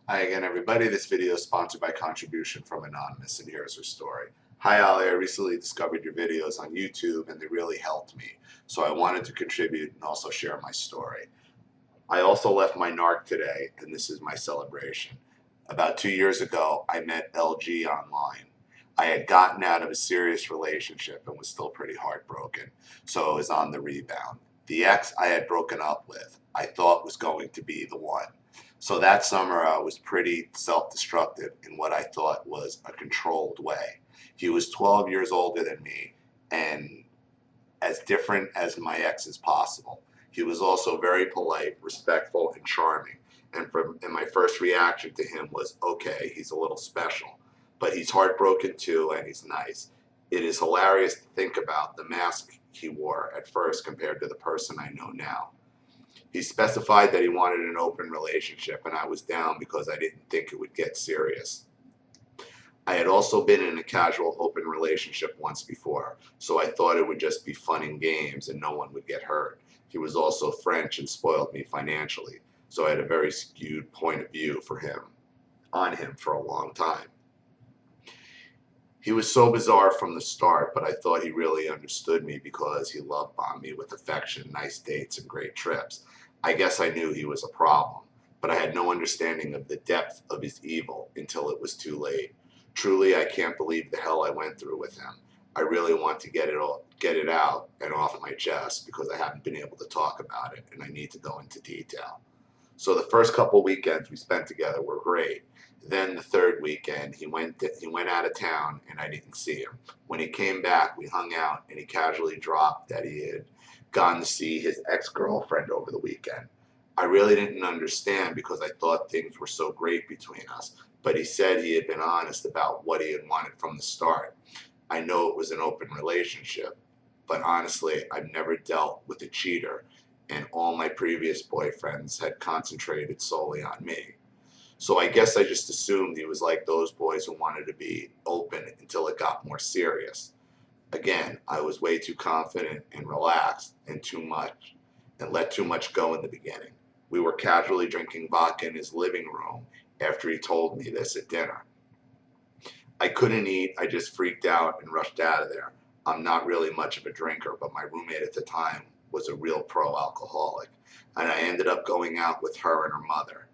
Hi again, everybody. This video is sponsored by Contribution from Anonymous, and here's her story. Hi, Ali. I recently discovered your videos on YouTube, and they really helped me. So I wanted to contribute and also share my story. I also left my narc today, and this is my celebration. About 2 years ago, I met LG online. I had gotten out of a serious relationship and was still pretty heartbroken, so I was on the rebound. The ex I had broken up with, I thought was going to be the one. So that summer, I was pretty self-destructive in what I thought was a controlled way. He was 12 years older than me and as different as my ex as possible. He was also very polite, respectful, and charming. And my first reaction to him was, okay, he's a little special. But he's heartbroken too, and he's nice. It is hilarious to think about the mask he wore at first compared to the person I know now. He specified that he wanted an open relationship, and I was down because I didn't think it would get serious. I had also been in a casual open relationship once before, so I thought it would just be fun and games and no one would get hurt. He was also French and spoiled me financially, so I had a very skewed point of view on him for a long time. He was so bizarre from the start, but I thought he really understood me because he love bombed me with affection, nice dates, and great trips. I guess I knew he was a problem, but I had no understanding of the depth of his evil until it was too late. Truly, I can't believe the hell I went through with him. I really want to get it out and off my chest because I haven't been able to talk about it, and I need to go into detail. So the first couple weekends we spent together were great. Then the third weekend he went out of town and I didn't see him. When he came back, we hung out and he casually dropped that he had gone to see his ex-girlfriend over the weekend. I really didn't understand because I thought things were so great between us, but he said he had been honest about what he had wanted from the start. I know it was an open relationship, but honestly, I've never dealt with a cheater, and all my previous boyfriends had concentrated solely on me. So I guess I just assumed he was like those boys who wanted to be open until it got more serious. Again, I was way too confident and relaxed and let too much go in the beginning. We were casually drinking vodka in his living room after he told me this at dinner. I couldn't eat, I just freaked out and rushed out of there. I'm not really much of a drinker, but my roommate at the time was a real pro-alcoholic, and I ended up going out with her and her mother.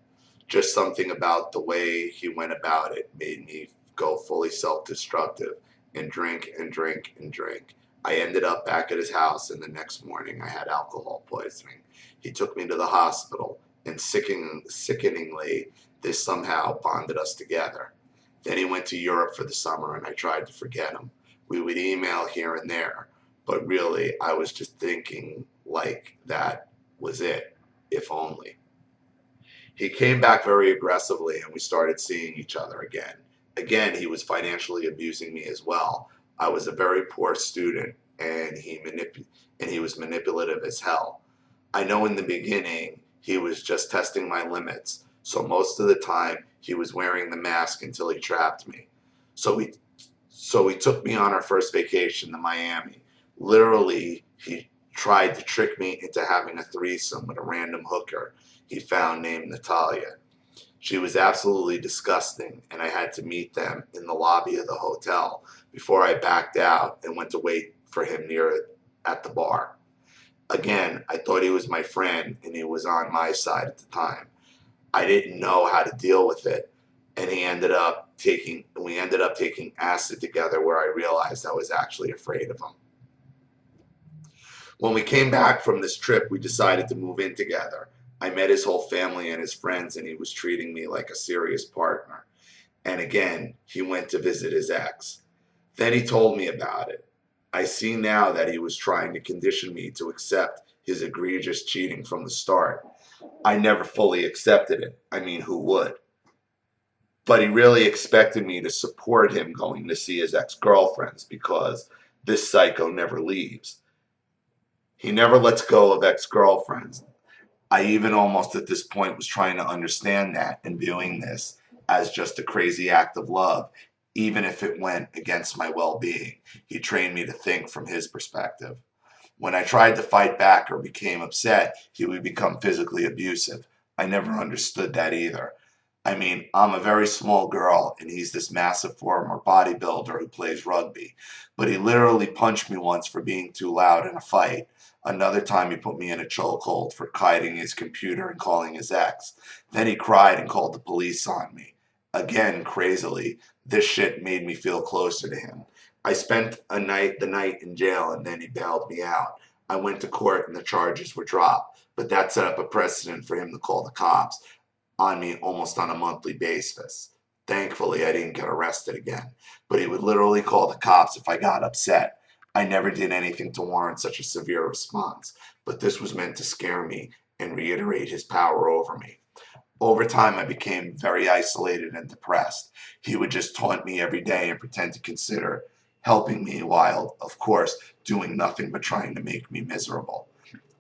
Just something about the way he went about it made me go fully self-destructive and drink and drink and drink. I ended up back at his house, and the next morning I had alcohol poisoning. He took me to the hospital, and sickeningly, this somehow bonded us together. Then he went to Europe for the summer, and I tried to forget him. We would email here and there, but really, I was just thinking like that was it, if only. He came back very aggressively and we started seeing each other again. Again, he was financially abusing me as well. I was a very poor student and he was manipulative as hell. I know in the beginning he was just testing my limits, so most of the time he was wearing the mask until he trapped me. So he took me on our first vacation to Miami. Literally, he tried to trick me into having a threesome with a random hooker he found named Natalia. She was absolutely disgusting, and I had to meet them in the lobby of the hotel before I backed out and went to wait for him at the bar. Again, I thought he was my friend, and he was on my side at the time. I didn't know how to deal with it, and we ended up taking acid together where I realized I was actually afraid of him. When we came back from this trip, we decided to move in together. I met his whole family and his friends, and he was treating me like a serious partner. And again, he went to visit his ex. Then he told me about it. I see now that he was trying to condition me to accept his egregious cheating from the start. I never fully accepted it. I mean, who would? But he really expected me to support him going to see his ex-girlfriends because this psycho never leaves. He never lets go of ex-girlfriends. I even almost at this point was trying to understand that and viewing this as just a crazy act of love, even if it went against my well-being. He trained me to think from his perspective. When I tried to fight back or became upset, he would become physically abusive. I never understood that either. I mean, I'm a very small girl, and he's this massive former bodybuilder who plays rugby. But he literally punched me once for being too loud in a fight. Another time, he put me in a chokehold for hiding his computer and calling his ex. Then he cried and called the police on me. Again, crazily, this shit made me feel closer to him. I spent the night in jail, and then he bailed me out. I went to court, and the charges were dropped. But that set up a precedent for him to call the cops on me almost on a monthly basis. Thankfully, I didn't get arrested again, but he would literally call the cops if I got upset. I never did anything to warrant such a severe response, but this was meant to scare me and reiterate his power over me. Over time, I became very isolated and depressed. He would just taunt me every day and pretend to consider helping me while, of course, doing nothing but trying to make me miserable.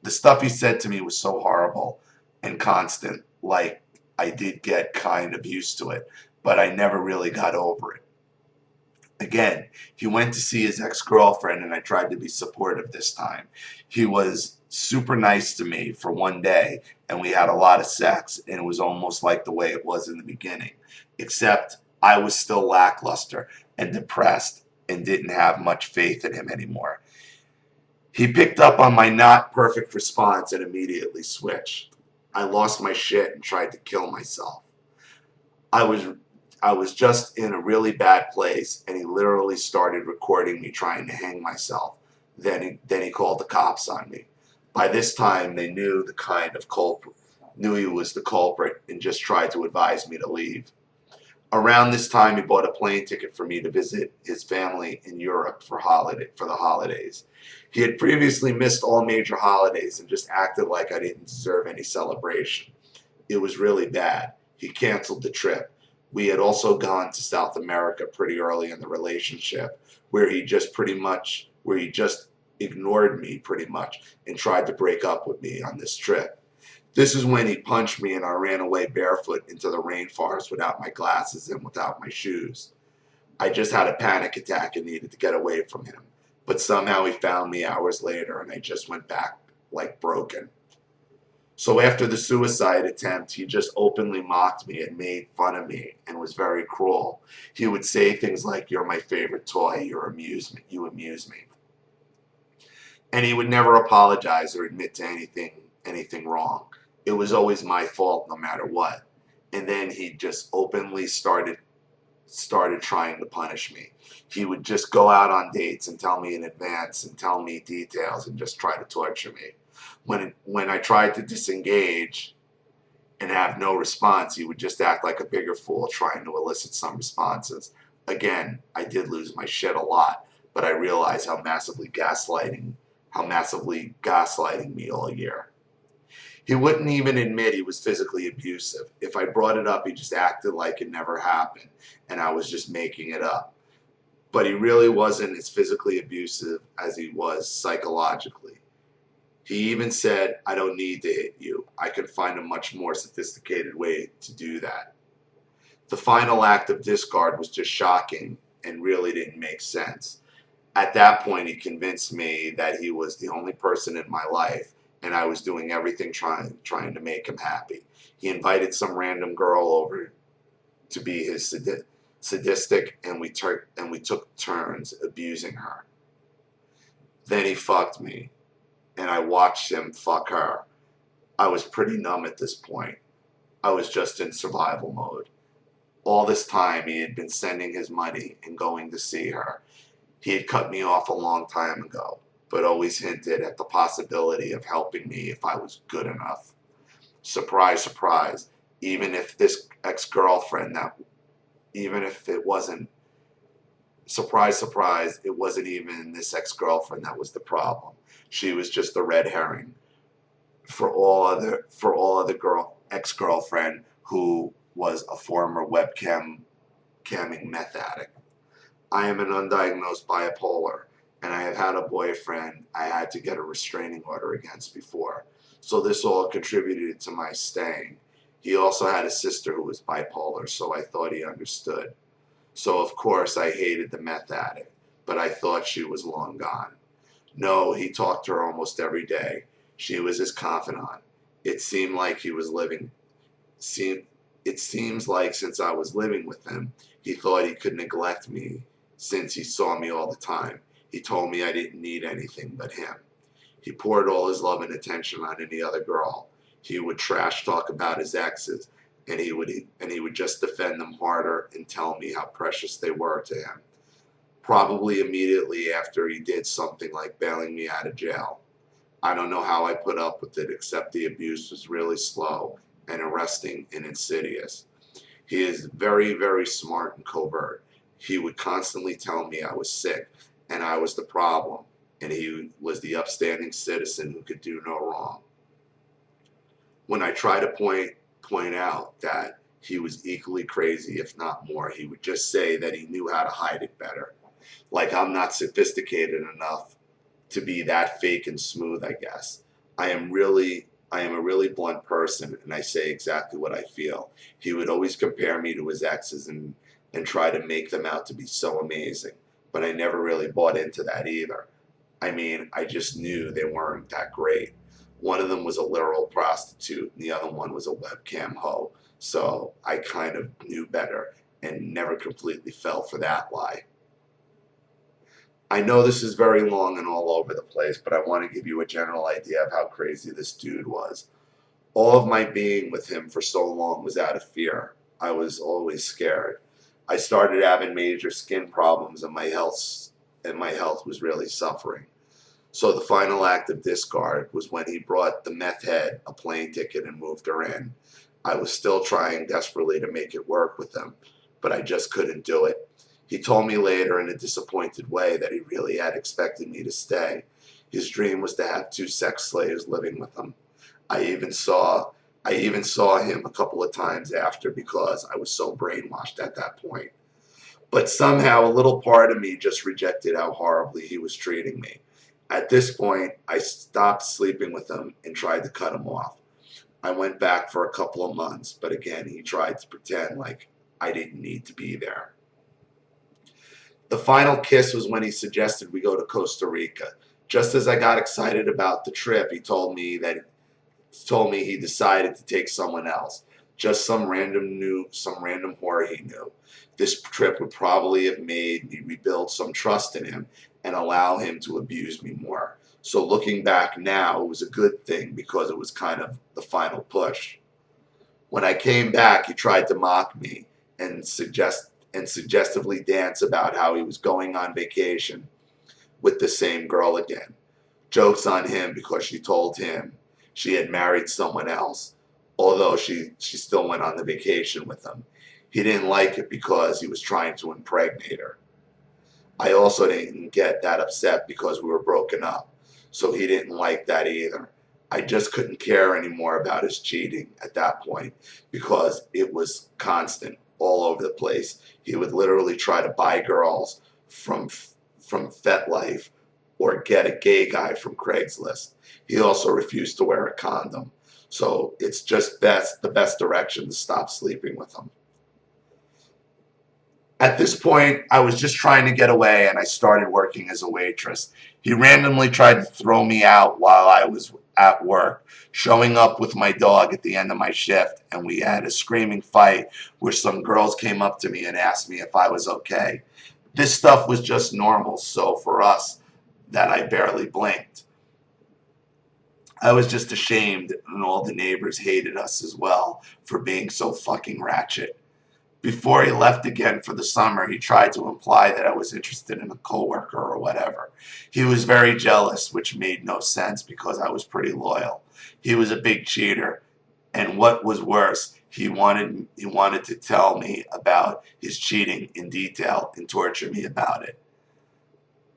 The stuff he said to me was so horrible and constant, like I did get kind of used to it, but I never really got over it. Again, he went to see his ex-girlfriend, and I tried to be supportive this time. He was super nice to me for one day, and we had a lot of sex, and it was almost like the way it was in the beginning, except I was still lackluster and depressed and didn't have much faith in him anymore. He picked up on my not perfect response and immediately switched. I lost my shit and tried to kill myself. I was I was just in a really bad place, and he literally started recording me trying to hang myself. Then he called the cops on me. By this time, they knew the kind of culprit, knew he was the culprit, and just tried to advise me to leave. Around this time, he bought a plane ticket for me to visit his family in Europe for the holidays. He had previously missed all major holidays and just acted like I didn't deserve any celebration. It was really bad. He canceled the trip. We had also gone to South America pretty early in the relationship, where he just ignored me pretty much and tried to break up with me on this trip. This is when he punched me and I ran away barefoot into the rainforest without my glasses and without my shoes. I just had a panic attack and needed to get away from him. But somehow he found me hours later, and I just went back like broken. So after the suicide attempt, he just openly mocked me and made fun of me and was very cruel. He would say things like, "You're my favorite toy, you amuse me." And he would never apologize or admit to anything wrong. It was always my fault no matter what. And then he just openly started trying to punish me. He would just go out on dates and tell me in advance and tell me details and just try to torture me. When I tried to disengage and have no response, he would just act like a bigger fool trying to elicit some responses. Again, I did lose my shit a lot, but I realized how massively gaslighting me all year. He wouldn't even admit he was physically abusive. If I brought it up, he just acted like it never happened and I was just making it up. But he really wasn't as physically abusive as he was psychologically. He even said, "I don't need to hit you. I could find a much more sophisticated way to do that." The final act of discard was just shocking and really didn't make sense. At that point, he convinced me that he was the only person in my life, and I was doing everything trying to make him happy. He invited some random girl over to be his sadistic, and we took turns abusing her. Then he fucked me, and I watched him fuck her. I was pretty numb at this point. I was just in survival mode. All this time, he had been sending his money and going to see her. He had cut me off a long time ago, but always hinted at the possibility of helping me if I was good enough. Surprise, surprise, even if this ex-girlfriend even if it wasn't, surprise, surprise, it wasn't even this ex-girlfriend that was the problem. She was just the red herring for all other ex-girlfriend who was a former camming meth addict. I am an undiagnosed bipolar, and I have had a boyfriend I had to get a restraining order against before. So this all contributed to my staying. He also had a sister who was bipolar, so I thought he understood. So of course I hated the meth addict, but I thought she was long gone. No, he talked to her almost every day. She was his confidant. It seemed like he was living seemed It seems like since I was living with him, he thought he could neglect me since he saw me all the time. He told me I didn't need anything but him. He poured all his love and attention on any other girl. He would trash talk about his exes, and he would just defend them harder and tell me how precious they were to him. Probably immediately after he did something like bailing me out of jail. I don't know how I put up with it, except the abuse was really slow and arresting and insidious. He is very, very smart and covert. He would constantly tell me I was sick and I was the problem, and he was the upstanding citizen who could do no wrong. When I try to point out that he was equally crazy, if not more, he would just say that he knew how to hide it better. Like I'm not sophisticated enough to be that fake and smooth, I guess. I am a really blunt person, and I say exactly what I feel. He would always compare me to his exes and try to make them out to be so amazing, but I never really bought into that either. I mean, I just knew they weren't that great. One of them was a literal prostitute, and the other one was a webcam hoe. So I kind of knew better and never completely fell for that lie. I know this is very long and all over the place, but I want to give you a general idea of how crazy this dude was. All of my being with him for so long was out of fear. I was always scared. I started having major skin problems, and my health was really suffering. So the final act of discard was when he brought the meth head a plane ticket and moved her in. I was still trying desperately to make it work with him, but I just couldn't do it. He told me later in a disappointed way that he really had expected me to stay. His dream was to have 2 sex slaves living with him. I even saw him a couple of times after because I was so brainwashed at that point. But somehow a little part of me just rejected how horribly he was treating me. At this point, I stopped sleeping with him and tried to cut him off. I went back for a couple of months, but again, he tried to pretend like I didn't need to be there. The final kiss was when he suggested we go to Costa Rica. Just as I got excited about the trip, he told me he decided to take someone else. Just some random whore he knew. This trip would probably have made me rebuild some trust in him and allow him to abuse me more. So looking back now, it was a good thing because it was kind of the final push. When I came back, he tried to mock me and suggestively dance about how he was going on vacation with the same girl again. Joke's on him because she told him she had married someone else, although she still went on the vacation with him. He didn't like it because he was trying to impregnate her. I also didn't get that upset because we were broken up, so he didn't like that either. I just couldn't care anymore about his cheating at that point because it was constant all over the place. He would literally try to buy girls from FetLife or get a gay guy from Craigslist. He also refused to wear a condom. So it's just the best direction to stop sleeping with him. At this point, I was just trying to get away, and I started working as a waitress. He randomly tried to throw me out while I was at work, showing up with my dog at the end of my shift, and we had a screaming fight where some girls came up to me and asked me if I was okay. This stuff was just normal, so for us, that I barely blinked. I was just ashamed, and all the neighbors hated us as well for being so fucking ratchet. Before he left again for the summer, he tried to imply that I was interested in a coworker or whatever. He was very jealous, which made no sense because I was pretty loyal. He was a big cheater, and what was worse, he wanted to tell me about his cheating in detail and torture me about it.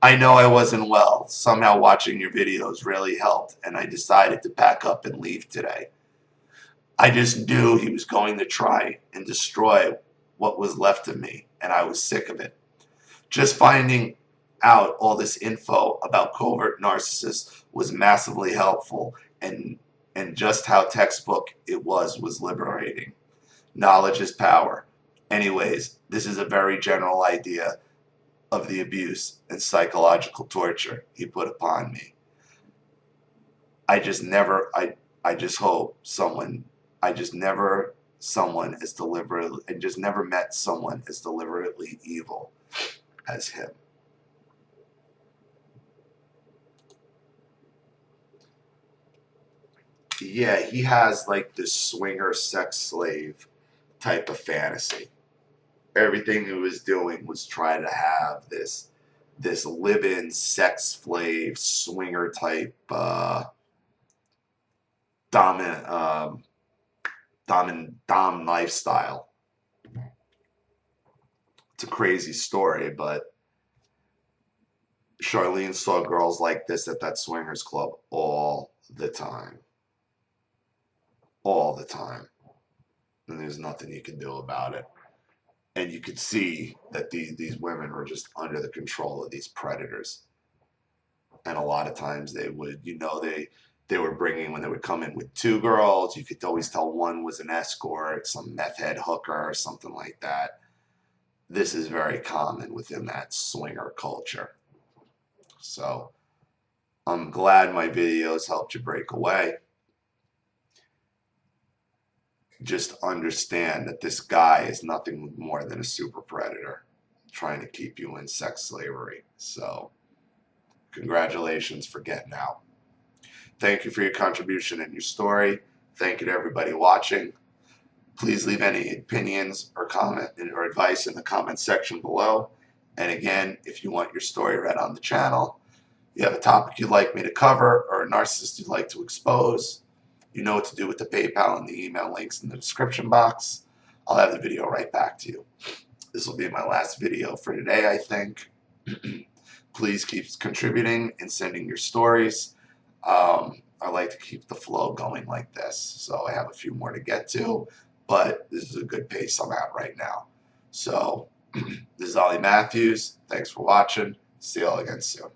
I know I wasn't well. Somehow watching your videos really helped, and I decided to pack up and leave today. I just knew he was going to try and destroy what was left of me, and I was sick of it. Just finding out all this info about covert narcissists was massively helpful, and just how textbook it was liberating. Knowledge is power. Anyways, this is a very general idea of the abuse and psychological torture he put upon me. I just never someone as deliberately, and just never met someone as deliberately evil as him. Yeah, he has like this swinger sex slave type of fantasy. Everything he was doing was try to have this live-in sex slave swinger type dominant dom lifestyle. It's a crazy story, but Charlene saw girls like this at that swingers club all the time. All the time. And there's nothing you can do about it. And you could see that these women were just under the control of these predators. And a lot of times they would, they were bringing, when they would come in with two girls, you could always tell one was an escort, some meth head hooker or something like that. This is very common within that swinger culture. So I'm glad my videos helped you break away. Just understand that this guy is nothing more than a super predator trying to keep you in sex slavery. So congratulations for getting out. Thank you for your contribution and your story. Thank you to everybody watching. Please leave any opinions or comment or advice in the comment section below. And again, if you want your story read on the channel, you have a topic you'd like me to cover or a narcissist you'd like to expose, you know what to do with the PayPal and the email links in the description box. I'll have the video right back to you. This will be my last video for today, I think. Please keep contributing and sending your stories. I like to keep the flow going like this, so I have a few more to get to, but this is a good pace I'm at right now. So this is Ollie Matthews. Thanks for watching. See you all again soon.